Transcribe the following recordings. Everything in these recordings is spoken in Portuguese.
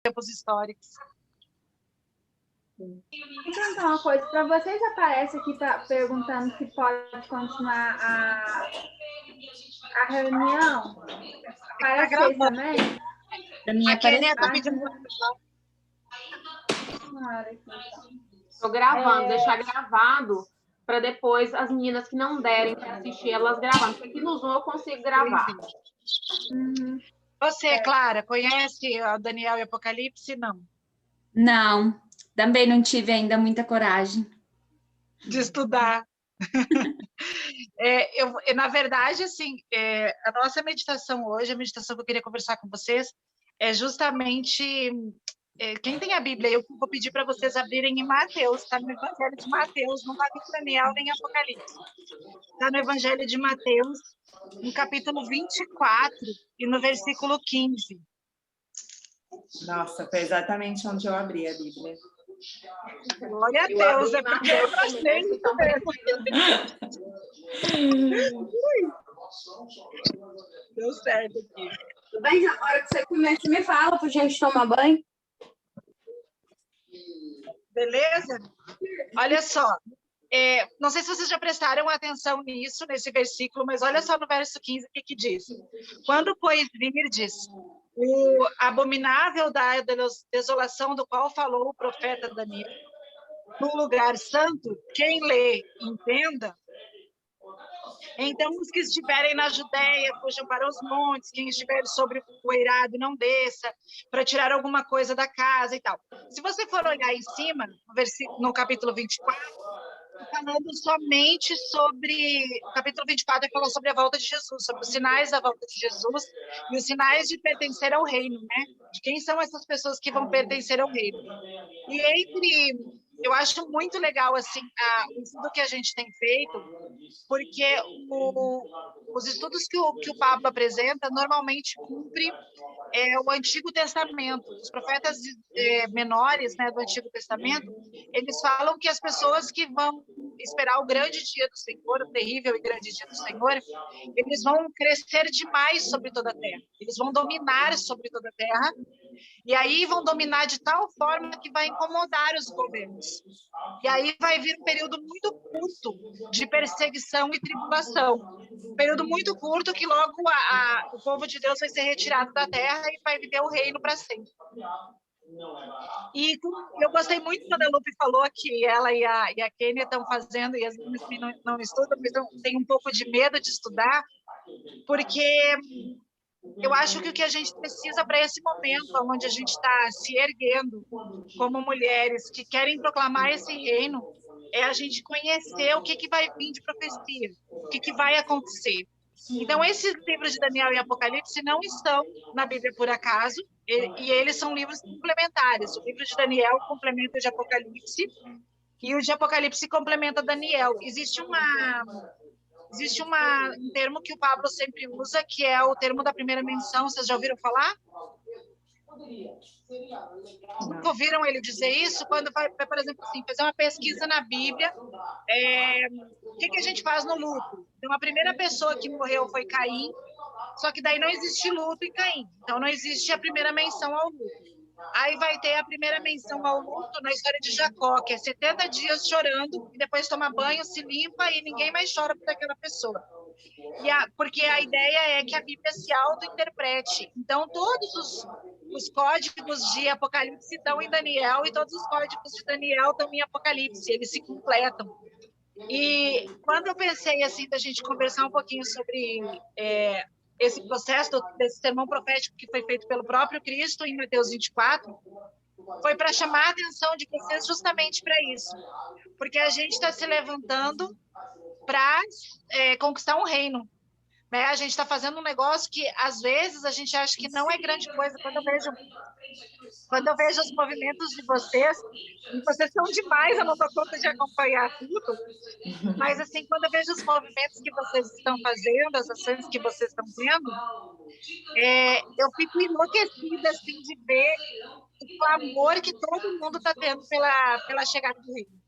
tempos históricos. Deixa eu perguntar uma coisa. Para vocês aparece aqui perguntando se pode continuar a reunião? Para vocês também? Para mim A Kênia aparece. está pedindo Estou gravando, deixar gravado para depois as meninas que não derem para assistir, elas gravando. Porque aqui no Zoom eu consigo gravar. Você, Clara, conhece o Daniel e Apocalipse? Não. Não, também não tive ainda muita coragem de estudar. Na verdade, assim, a nossa meditação hoje, a meditação que eu queria conversar com vocês, é justamente... quem tem a Bíblia, eu vou pedir para vocês abrirem em Mateus, está no Evangelho de Mateus, não está em Daniel nem Apocalipse. Está no Evangelho de Mateus, no capítulo 24 e no versículo 15. Nossa, foi exatamente onde eu abri a Bíblia. Glória a Deus, é porque eu gostei. Deu certo aqui. Tudo bem, na hora que você começa, me fala para a gente tomar banho. Beleza? Olha só, não sei se vocês já prestaram atenção nisso, nesse versículo, mas olha só no verso 15 o que diz. Quando, pois, virdes o abominável da desolação do qual falou o profeta Daniel, no lugar santo, quem lê, entenda. Então, os que estiverem na Judéia, fujam para os montes, quem estiver sobre o eirado, não desça, para tirar alguma coisa da casa e tal. Se você for olhar em cima, no capítulo 24, falando somente sobre... O capítulo 24 fala sobre a volta de Jesus, sobre os sinais da volta de Jesus e os sinais de pertencer ao reino, né? De quem são essas pessoas que vão pertencer ao reino. E eu acho muito legal assim, o estudo que a gente tem feito, porque os estudos que o Pablo apresenta normalmente cumpre o Antigo Testamento. Os profetas menores, né, do Antigo Testamento, eles falam que as pessoas que vão esperar o grande dia do Senhor, o terrível e grande dia do Senhor, eles vão crescer demais sobre toda a terra. Eles vão dominar sobre toda a terra, e aí vão dominar de tal forma que vai incomodar os governos. E aí vai vir um período muito curto de perseguição e tribulação. Um período muito curto que logo o povo de Deus vai ser retirado da terra e vai viver o reino para sempre. E eu gostei muito quando a Lupe falou que ela e a Kênia estão fazendo, e as meninas não estudam, mas têm um pouco de medo de estudar, porque eu acho que o que a gente precisa para esse momento, onde a gente está se erguendo como mulheres que querem proclamar esse reino, é a gente conhecer o que vai vir de profecia, o que vai acontecer. Então, esses livros de Daniel e Apocalipse não estão na Bíblia por acaso, e eles são livros complementares. O livro de Daniel complementa o de Apocalipse, e o de Apocalipse complementa Daniel. Existe um termo que o Pablo sempre usa, que é o termo da primeira menção. Vocês já ouviram falar? Nunca ouviram ele dizer isso? Quando vai, por exemplo, assim, fazer uma pesquisa na Bíblia, o que a gente faz no luto? Então, a primeira pessoa que morreu foi Caim, só que daí não existe luto em Caim. Então, não existe a primeira menção ao luto. Aí vai ter a primeira menção ao luto na história de Jacó, que é 70 dias chorando, e depois toma banho, se limpa e ninguém mais chora por aquela pessoa. Porque a ideia é que a Bíblia se auto-interprete. Então, todos os códigos de Apocalipse estão em Daniel e todos os códigos de Daniel estão em Apocalipse, eles se completam. E quando eu pensei assim, da gente conversar um pouquinho sobre esse processo desse sermão profético que foi feito pelo próprio Cristo em Mateus 24, foi para chamar a atenção de vocês justamente para isso, porque a gente está se levantando para conquistar um reino, né? A gente está fazendo um negócio que às vezes a gente acha que não é grande coisa. Quando eu vejo os movimentos de vocês, e vocês são demais, eu não dou conta de acompanhar tudo, mas assim, quando eu vejo os movimentos que vocês estão fazendo, as ações que vocês estão tendo, eu fico enlouquecida assim, de ver o clamor que todo mundo está tendo pela chegada do reino.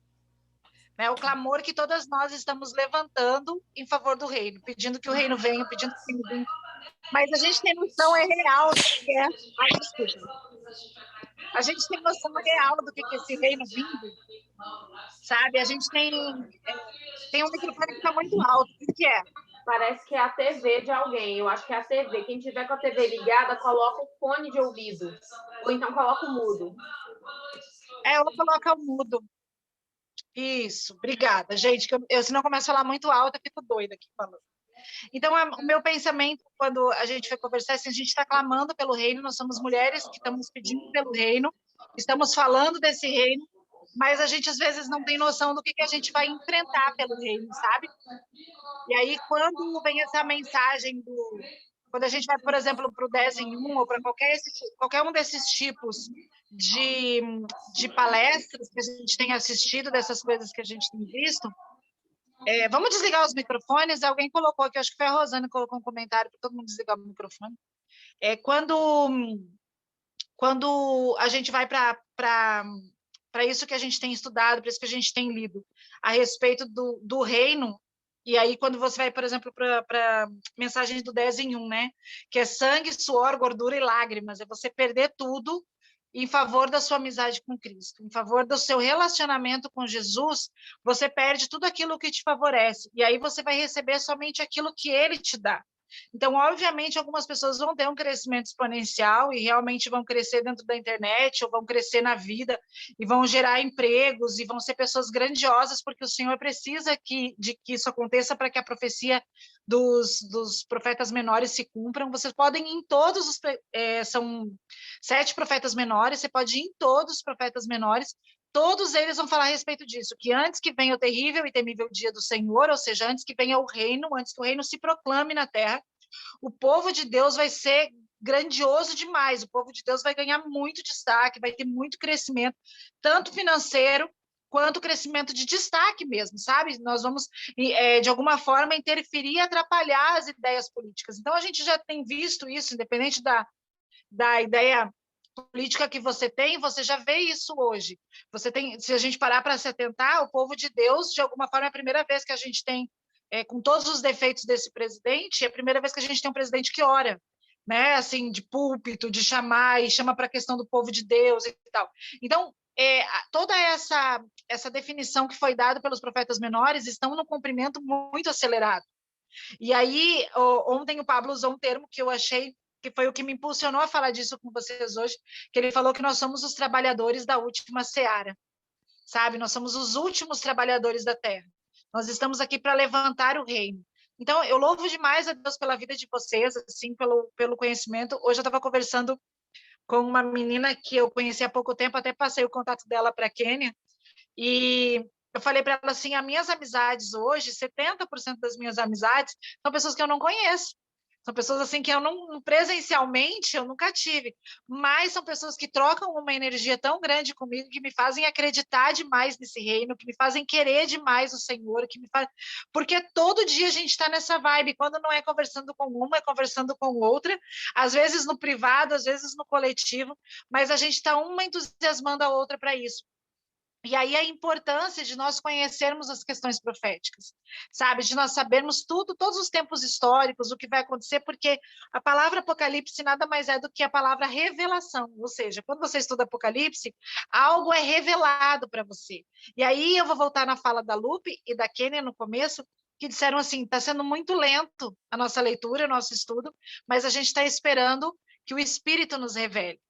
O clamor que todas nós estamos levantando em favor do reino, pedindo que o reino venha, pedindo que o reino venha. Mas a gente tem noção real do que é a desculpa. A gente tem noção real do que é esse reino vindo, sabe? A gente tem um microfone que está muito alto. O que é? Parece que é a TV de alguém. Eu acho que é a TV. Quem tiver com a TV ligada, coloca o fone de ouvido. Ou então coloca o mudo. Ela coloca o mudo. Isso, obrigada, gente. Se não começo a falar muito alto, eu fico doida aqui falando. Então, o meu pensamento, quando a gente foi conversar, é assim, a gente está clamando pelo reino, nós somos mulheres que estamos pedindo pelo reino, estamos falando desse reino, mas a gente, às vezes, não tem noção do que a gente vai enfrentar pelo reino, sabe? E aí, quando vem essa mensagem quando a gente vai, por exemplo, para o 10 em 1 ou para qualquer um desses tipos de palestras que a gente tem assistido, dessas coisas que a gente tem visto, vamos desligar os microfones. Alguém colocou aqui, acho que foi a Rosana que colocou um comentário para todo mundo desligar o microfone. Quando a gente vai para isso que a gente tem estudado, para isso que a gente tem lido, a respeito do reino, e aí quando você vai, por exemplo, para mensagem do 10 em 1, né? Que é sangue, suor, gordura e lágrimas, é você perder tudo em favor da sua amizade com Cristo, em favor do seu relacionamento com Jesus, você perde tudo aquilo que te favorece, e aí você vai receber somente aquilo que Ele te dá. Então, obviamente, algumas pessoas vão ter um crescimento exponencial e realmente vão crescer dentro da internet ou vão crescer na vida e vão gerar empregos e vão ser pessoas grandiosas, porque o Senhor precisa de que isso aconteça para que a profecia dos profetas menores se cumpram. Vocês podem ir em todos os... são 7 profetas menores, você pode ir em todos os profetas menores, todos eles vão falar a respeito disso, que antes que venha o terrível e temível dia do Senhor, ou seja, antes que venha o reino, antes que o reino se proclame na terra, o povo de Deus vai ser grandioso demais, o povo de Deus vai ganhar muito destaque, vai ter muito crescimento, tanto financeiro, quanto crescimento de destaque mesmo, sabe? Nós vamos, de alguma forma, interferir e atrapalhar as ideias políticas. Então, a gente já tem visto isso, independente da ideia política que você já vê isso hoje. Se a gente parar para se atentar, o povo de Deus, de alguma forma, é a primeira vez que a gente tem, com todos os defeitos desse presidente, é a primeira vez que a gente tem um presidente que ora, né? Assim, de púlpito, de chamar e chama para a questão do povo de Deus e tal. Então, toda essa definição que foi dada pelos profetas menores estão num cumprimento muito acelerado. E aí, ontem o Pablo usou um termo que eu achei que foi o que me impulsionou a falar disso com vocês hoje, que ele falou que nós somos os trabalhadores da última seara, sabe? Nós somos os últimos trabalhadores da terra. Nós estamos aqui para levantar o reino. Então, eu louvo demais a Deus pela vida de vocês, assim, pelo conhecimento. Hoje eu estava conversando com uma menina que eu conheci há pouco tempo, até passei o contato dela para a Quênia, e eu falei para ela assim, as minhas amizades hoje, 70% das minhas amizades são pessoas que eu não conheço. São pessoas assim que eu não presencialmente eu nunca tive, mas são pessoas que trocam uma energia tão grande comigo que me fazem acreditar demais nesse reino, que me fazem querer demais o Senhor, porque todo dia a gente está nessa vibe, quando não é conversando com uma, é conversando com outra, às vezes no privado, às vezes no coletivo, mas a gente está uma entusiasmando a outra para isso. E aí a importância de nós conhecermos as questões proféticas, sabe? De nós sabermos tudo, todos os tempos históricos, o que vai acontecer, porque a palavra Apocalipse nada mais é do que a palavra revelação, ou seja, quando você estuda Apocalipse, algo é revelado para você. E aí eu vou voltar na fala da Lupe e da Kênia no começo, que disseram assim, está sendo muito lento a nossa leitura, o nosso estudo, mas a gente está esperando que o Espírito nos revele.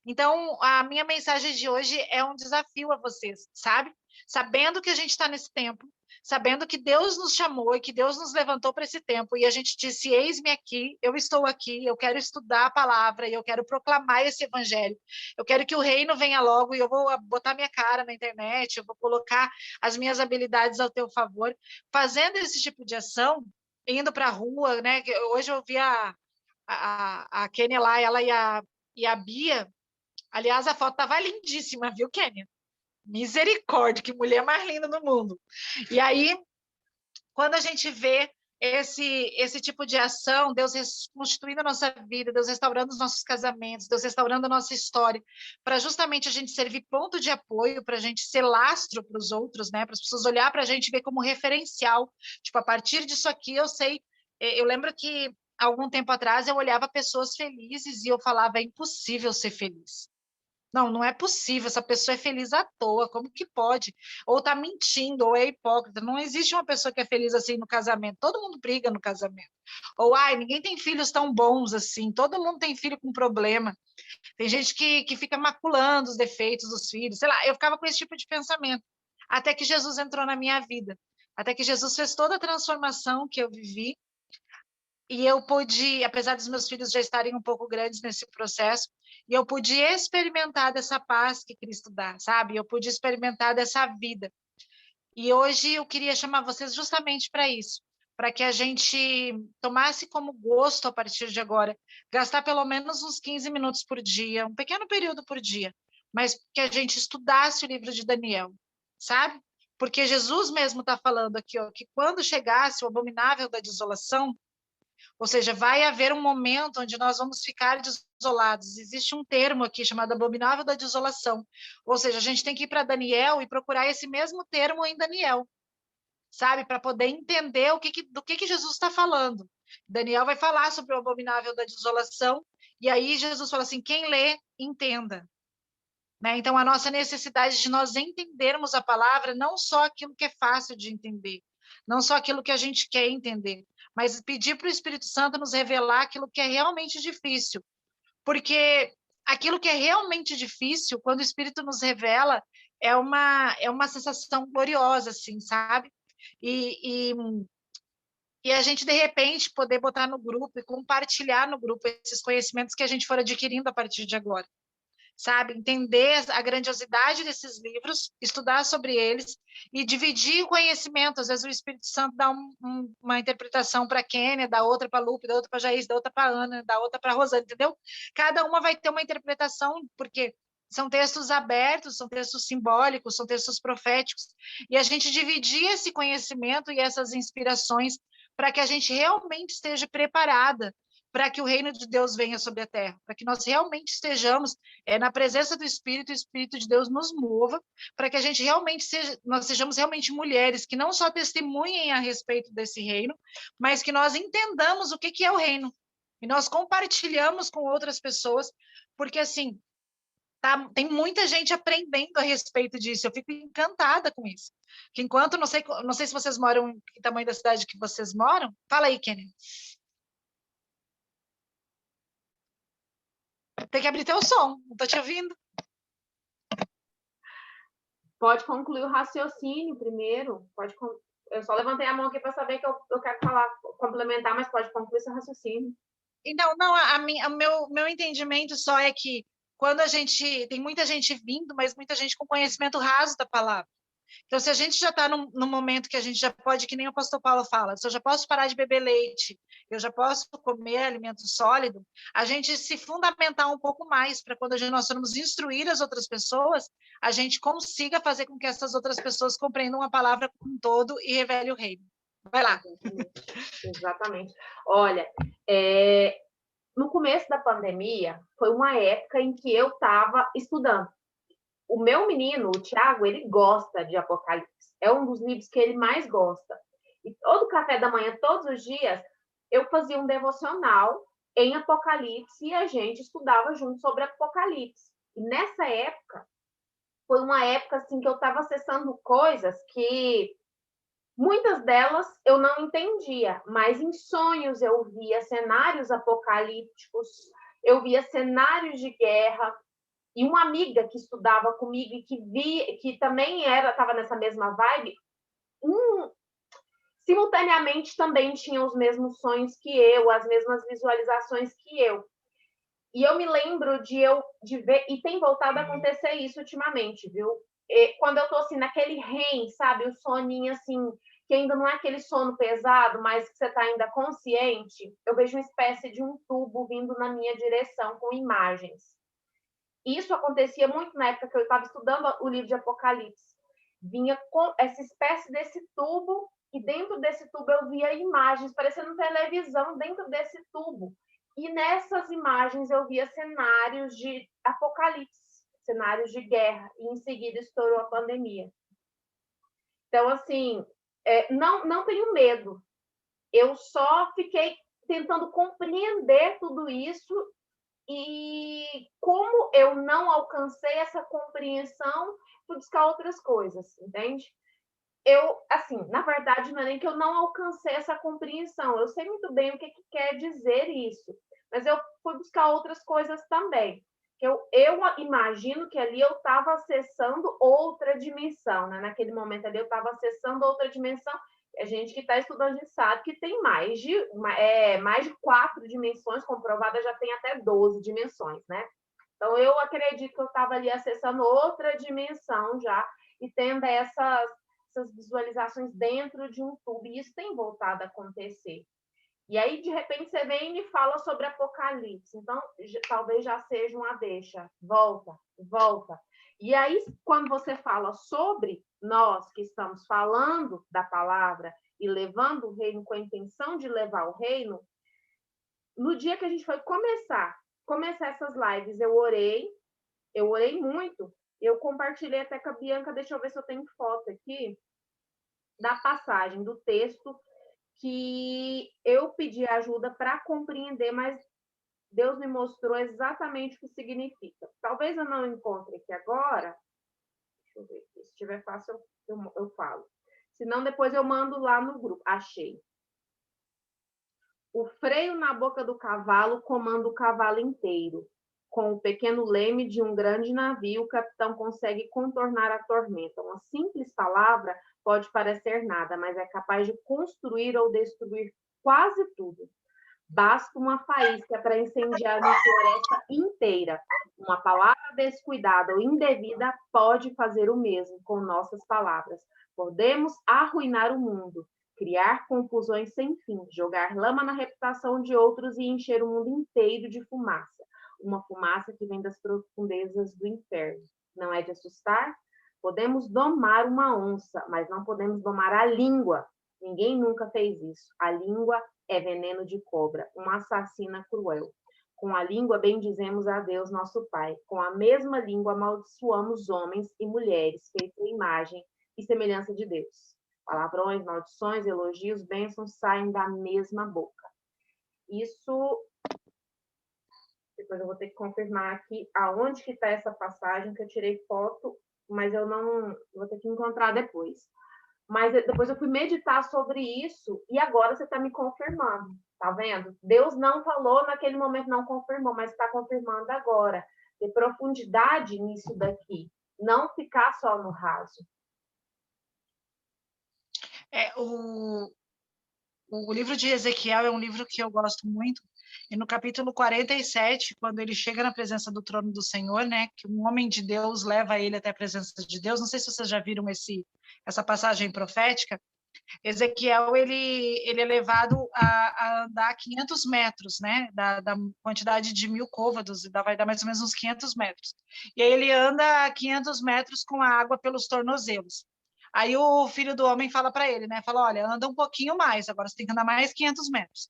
Então, a minha mensagem de hoje é um desafio a vocês, sabe? Sabendo que a gente está nesse tempo, sabendo que Deus nos chamou e que Deus nos levantou para esse tempo, e a gente disse, eis-me aqui, eu estou aqui, eu quero estudar a palavra, e eu quero proclamar esse evangelho, eu quero que o reino venha logo, e eu vou botar minha cara na internet, eu vou colocar as minhas habilidades ao teu favor, fazendo esse tipo de ação, indo para a rua, né? Hoje eu vi a Kênia lá, ela e a Bia. Aliás, a foto estava lindíssima, viu, Kênia? Misericórdia, que mulher mais linda do mundo. E aí, quando a gente vê esse tipo de ação, Deus reconstruindo a nossa vida, Deus restaurando os nossos casamentos, Deus restaurando a nossa história, para justamente a gente servir ponto de apoio, para a gente ser lastro para os outros, né? Para as pessoas olhar para a gente e ver como referencial. Tipo, a partir disso aqui, eu lembro que algum tempo atrás eu olhava pessoas felizes e eu falava, é impossível ser feliz. Não, não é possível, essa pessoa é feliz à toa, como que pode? Ou tá mentindo, ou é hipócrita. Não existe uma pessoa que é feliz assim no casamento. Todo mundo briga no casamento. Ou, ai, ninguém tem filhos tão bons assim. Todo mundo tem filho com problema. Tem gente que fica maculando os defeitos dos filhos. Sei lá, eu ficava com esse tipo de pensamento. Até que Jesus entrou na minha vida. Até que Jesus fez toda a transformação que eu vivi. E eu pude, apesar dos meus filhos já estarem um pouco grandes nesse processo, e eu pude experimentar dessa paz que Cristo dá, sabe? Eu pude experimentar dessa vida. E hoje eu queria chamar vocês justamente para isso, para que a gente tomasse como gosto a partir de agora, gastar pelo menos uns 15 minutos por dia, um pequeno período por dia, mas que a gente estudasse o livro de Daniel, sabe? Porque Jesus mesmo está falando aqui, ó, que quando chegasse o abominável da desolação, ou seja, vai haver um momento onde nós vamos ficar desolados. Existe um termo aqui chamado abominável da desolação. Ou seja, a gente tem que ir para Daniel e procurar esse mesmo termo em Daniel, sabe? Para poder entender do que Jesus está falando. Daniel vai falar sobre o abominável da desolação, e aí Jesus fala assim: quem lê, entenda. Né? Então, a nossa necessidade de nós entendermos a palavra, não só aquilo que é fácil de entender, não só aquilo que a gente quer entender, mas pedir para o Espírito Santo nos revelar aquilo que é realmente difícil. Porque aquilo que é realmente difícil, quando o Espírito nos revela, é uma sensação gloriosa, assim, sabe? E a gente, de repente, poder botar no grupo e compartilhar no grupo esses conhecimentos que a gente for adquirindo a partir de agora, sabe? Entender a grandiosidade desses livros, estudar sobre eles e dividir o conhecimento. Às vezes o Espírito Santo dá uma interpretação para a Kênia, dá outra para a Lupe, dá outra para a Jaís, dá outra para a Ana, dá outra para a Rosana, entendeu? Cada uma vai ter uma interpretação, porque são textos abertos, são textos simbólicos, são textos proféticos, e a gente dividir esse conhecimento e essas inspirações para que a gente realmente esteja preparada para que o reino de Deus venha sobre a terra, para que nós realmente estejamos na presença do Espírito, o Espírito de Deus nos mova, para que a gente realmente nós sejamos realmente mulheres que não só testemunhem a respeito desse reino, mas que nós entendamos o que é o reino, e nós compartilhamos com outras pessoas, porque assim, tem muita gente aprendendo a respeito disso, eu fico encantada com isso. Que enquanto, não sei se vocês moram em tamanho da cidade que vocês moram, fala aí, Kenny. Tem que abrir teu som, não estou te ouvindo. Pode concluir o raciocínio primeiro. Eu só levantei a mão aqui para saber que eu quero falar, complementar, mas pode concluir seu raciocínio. Então, não, o meu entendimento só é que quando tem muita gente vindo, mas muita gente com conhecimento raso da palavra. Então, se a gente já está num momento que a gente já pode, que nem o pastor Paulo fala, se eu já posso parar de beber leite, eu já posso comer alimento sólido, a gente se fundamentar um pouco mais para quando nós formos instruir as outras pessoas, a gente consiga fazer com que essas outras pessoas compreendam a palavra como um todo e revele o reino. Vai lá. Exatamente. Olha, no começo da pandemia, foi uma época em que eu estava estudando. O meu menino, o Tiago, ele gosta de Apocalipse. É um dos livros que ele mais gosta. E todo café da manhã, todos os dias, eu fazia um devocional em Apocalipse e a gente estudava junto sobre Apocalipse. E nessa época, foi uma época assim, que eu estava acessando coisas que muitas delas eu não entendia, mas em sonhos eu via cenários apocalípticos, eu via cenários de guerra. E uma amiga que estudava comigo e que também estava nessa mesma vibe, simultaneamente também tinha os mesmos sonhos que eu, as mesmas visualizações que eu. E eu me lembro de ver, e tem voltado a acontecer isso ultimamente, viu? Quando eu estou assim, naquele REM, sabe? O soninho assim, que ainda não é aquele sono pesado, mas que você está ainda consciente, eu vejo uma espécie de um tubo vindo na minha direção com imagens. Isso acontecia muito na época que eu estava estudando o livro de Apocalipse. Vinha com essa espécie desse tubo, e dentro desse tubo eu via imagens, parecendo televisão dentro desse tubo. E nessas imagens eu via cenários de apocalipse, cenários de guerra, e em seguida estourou a pandemia. Então, assim, não tenho medo. Eu só fiquei tentando compreender tudo isso E como eu não alcancei essa compreensão, fui buscar outras coisas, entende? Eu, assim, na verdade, não é nem que eu não alcancei essa compreensão. Eu sei muito bem o que quer dizer isso, mas eu fui buscar outras coisas também. Eu imagino que ali eu estava acessando outra dimensão, né? Naquele momento ali eu estava acessando outra dimensão. A gente que está estudando, a gente sabe que tem mais de 4 dimensões, comprovada já tem até 12 dimensões, né? Então, eu acredito que eu estava ali acessando outra dimensão já e tendo essas visualizações dentro de um tubo, e isso tem voltado a acontecer. E aí, de repente, você vem e me fala sobre Apocalipse. Então, talvez já seja uma deixa. Volta. E aí, quando você fala sobre nós que estamos falando da palavra e levando o reino com a intenção de levar o reino, no dia que a gente foi começar essas lives, eu orei muito, eu compartilhei até com a Bianca, deixa eu ver se eu tenho foto aqui, da passagem do texto que eu pedi ajuda para compreender, mas Deus me mostrou exatamente o que significa. Talvez eu não encontre aqui agora. Deixa eu ver aqui. Se tiver fácil, eu falo. Se não, depois eu mando lá no grupo. Achei. O freio na boca do cavalo comanda o cavalo inteiro. Com o pequeno leme de um grande navio, o capitão consegue contornar a tormenta. Uma simples palavra pode parecer nada, mas é capaz de construir ou destruir quase tudo. Basta uma faísca para incendiar uma floresta inteira. Uma palavra descuidada ou indevida pode fazer o mesmo com nossas palavras. Podemos arruinar o mundo, criar confusões sem fim, jogar lama na reputação de outros e encher o mundo inteiro de fumaça. Uma fumaça que vem das profundezas do inferno. Não é de assustar? Podemos domar uma onça, mas não podemos domar a língua. Ninguém nunca fez isso. A língua é veneno de cobra, uma assassina cruel. Com a língua bendizemos a Deus, nosso Pai. Com a mesma língua amaldiçoamos homens e mulheres, feitos à imagem e semelhança de Deus. Palavrões, maldições, elogios, bênçãos saem da mesma boca. Isso, depois eu vou ter que confirmar aqui aonde que está essa passagem, que eu tirei foto, mas eu não vou ter que encontrar depois. Mas depois eu fui meditar sobre isso e agora você está me confirmando, tá vendo? Deus não falou naquele momento, não confirmou, mas está confirmando agora. Ter profundidade nisso daqui, não ficar só no raso. O livro de Ezequiel é um livro que eu gosto muito, e no capítulo 47, quando ele chega na presença do trono do Senhor, né, que um homem de Deus leva ele até a presença de Deus, não sei se vocês já viram essa passagem profética, Ezequiel, ele é levado a andar 500 metros, né, da quantidade de 1000 côvados, vai dar mais ou menos uns 500 metros, e aí ele anda 500 metros com a água pelos tornozelos. Aí o filho do homem fala para ele, né? Fala, olha, anda um pouquinho mais, agora você tem que andar mais 500 metros.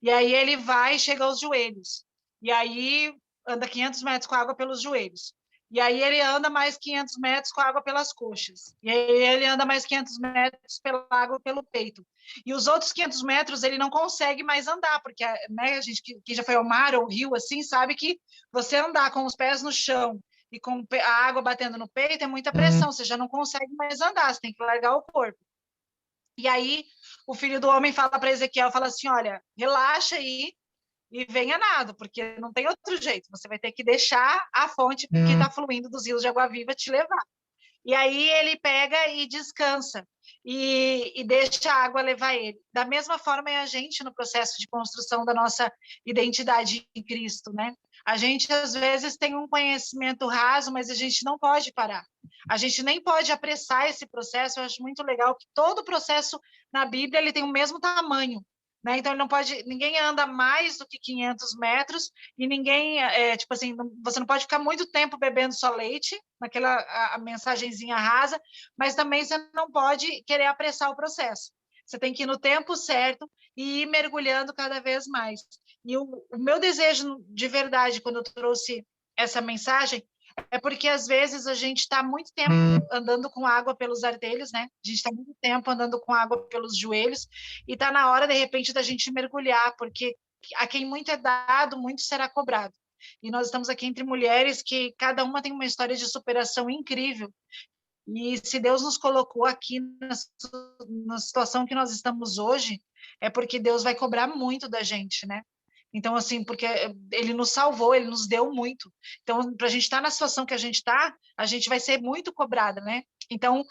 E aí ele vai e chega aos joelhos. E aí anda 500 metros com a água pelos joelhos. E aí ele anda mais 500 metros com a água pelas coxas. E aí ele anda mais 500 metros pela água pelo peito. E os outros 500 metros ele não consegue mais andar, porque, né, a gente que já foi ao mar ou rio, assim, sabe que você andar com os pés no chão e com a água batendo no peito é muita pressão, você já não consegue mais andar, você tem que largar o corpo. E aí o filho do homem fala para Ezequiel, fala assim, olha, relaxa aí e venha nado, porque não tem outro jeito, você vai ter que deixar a fonte que está fluindo dos rios de água viva te levar. E aí ele pega e descansa, e deixa a água levar ele. Da mesma forma é a gente no processo de construção da nossa identidade em Cristo, né? A gente, às vezes, tem um conhecimento raso, mas a gente não pode parar. A gente nem pode apressar esse processo. Eu acho muito legal que todo processo na Bíblia ele tem o mesmo tamanho, né? Então, ele não pode, ninguém anda mais do que 500 metros e ninguém, tipo assim, você não pode ficar muito tempo bebendo só leite, naquela a mensagenzinha rasa, mas também você não pode querer apressar o processo. Você tem que ir no tempo certo e ir mergulhando cada vez mais. E o meu desejo de verdade, quando eu trouxe essa mensagem, é porque às vezes a gente está muito tempo andando com água pelos artelhos, né? A gente está muito tempo andando com água pelos joelhos e está na hora, de repente, da gente mergulhar, porque a quem muito é dado, muito será cobrado. E nós estamos aqui entre mulheres que cada uma tem uma história de superação incrível. E se Deus nos colocou aqui na situação que nós estamos hoje, é porque Deus vai cobrar muito da gente, né? Então, assim, porque Ele nos salvou, Ele nos deu muito. Então, para a gente estar na situação que a gente está, a gente vai ser muito cobrada, né? Então,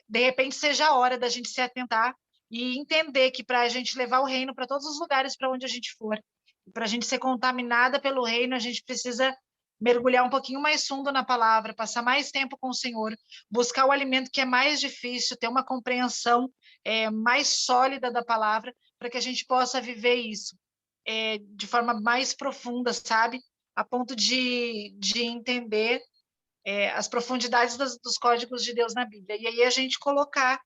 de repente, seja a hora da gente se atentar e entender que para a gente levar o reino para todos os lugares para onde a gente for, para a gente ser contaminada pelo reino, a gente precisa mergulhar um pouquinho mais fundo na palavra, passar mais tempo com o Senhor, buscar o alimento que é mais difícil, ter uma compreensão mais sólida da palavra, para que a gente possa viver isso de forma mais profunda, sabe? A ponto de entender as profundidades dos códigos de Deus na Bíblia. E aí a gente colocar,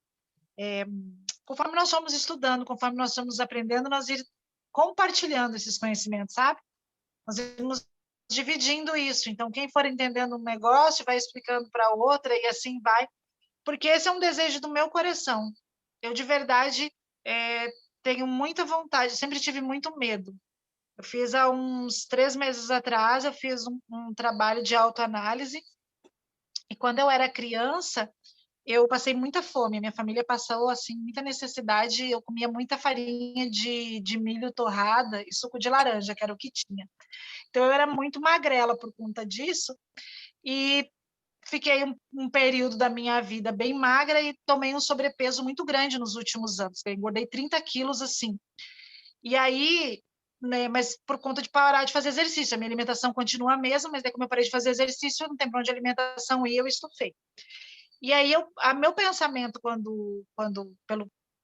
conforme nós somos estudando, conforme nós somos aprendendo, nós ir compartilhando esses conhecimentos, sabe? Nós irmos dividindo isso. Então, quem for entendendo um negócio, vai explicando para outra e assim vai. Porque esse é um desejo do meu coração. Eu, de verdade, tenho muita vontade, sempre tive muito medo. Eu fiz há uns 3 meses atrás, eu fiz um trabalho de autoanálise, e quando eu era criança, eu passei muita fome, minha família passou, assim, muita necessidade, eu comia muita farinha de milho torrada e suco de laranja, que era o que tinha. Então, eu era muito magrela por conta disso, e fiquei um período da minha vida bem magra e tomei um sobrepeso muito grande nos últimos anos. Eu engordei 30 quilos, assim. E aí, né, mas por conta de parar de fazer exercício, a minha alimentação continua a mesma, mas daí como eu parei de fazer exercício, não tem para onde alimentação ir, eu estufei. E aí, meu pensamento,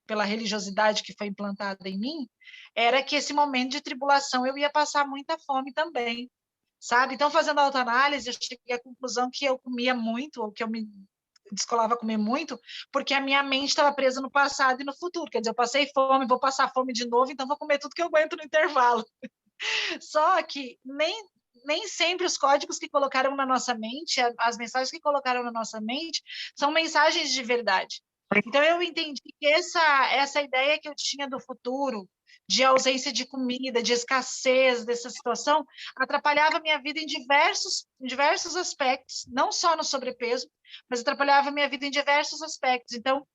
pela religiosidade que foi implantada em mim, era que esse momento de tribulação eu ia passar muita fome também, sabe? Então, fazendo autoanálise, eu cheguei à conclusão que eu comia muito, ou que eu me descolava a comer muito, porque a minha mente estava presa no passado e no futuro. Quer dizer, eu passei fome, vou passar fome de novo, então vou comer tudo que eu aguento no intervalo. Só que nem sempre os códigos que colocaram na nossa mente, as mensagens que colocaram na nossa mente, são mensagens de verdade. Então, eu entendi que essa ideia que eu tinha do futuro, de ausência de comida, de escassez dessa situação, atrapalhava a minha vida em diversos aspectos, não só no sobrepeso, mas atrapalhava a minha vida em diversos aspectos. Então,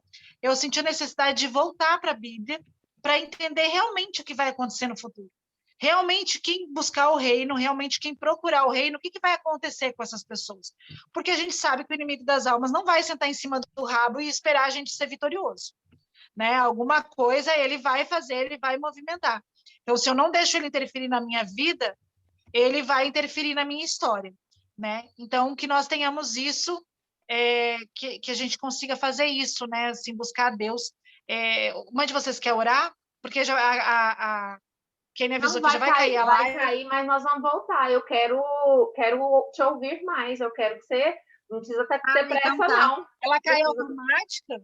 eu senti a necessidade de voltar para a Bíblia para entender realmente o que vai acontecer no futuro. Realmente, quem buscar o reino, realmente quem procurar o reino, o que vai acontecer com essas pessoas? Porque a gente sabe que o inimigo das almas não vai sentar em cima do rabo e esperar a gente ser vitorioso, né? Alguma coisa ele vai fazer, ele vai movimentar. Então, se eu não deixo ele interferir na minha vida, ele vai interferir na minha história, né? Então, que nós tenhamos isso, que a gente consiga fazer isso, né? Assim, buscar a Deus. Uma de vocês quer orar? Porque já quem me avisou que já vai cair a live. Vai cair, mas nós vamos voltar. Eu quero te ouvir mais. Eu quero que você... Não precisa ter pressa, então tá. não. Ela cai automática?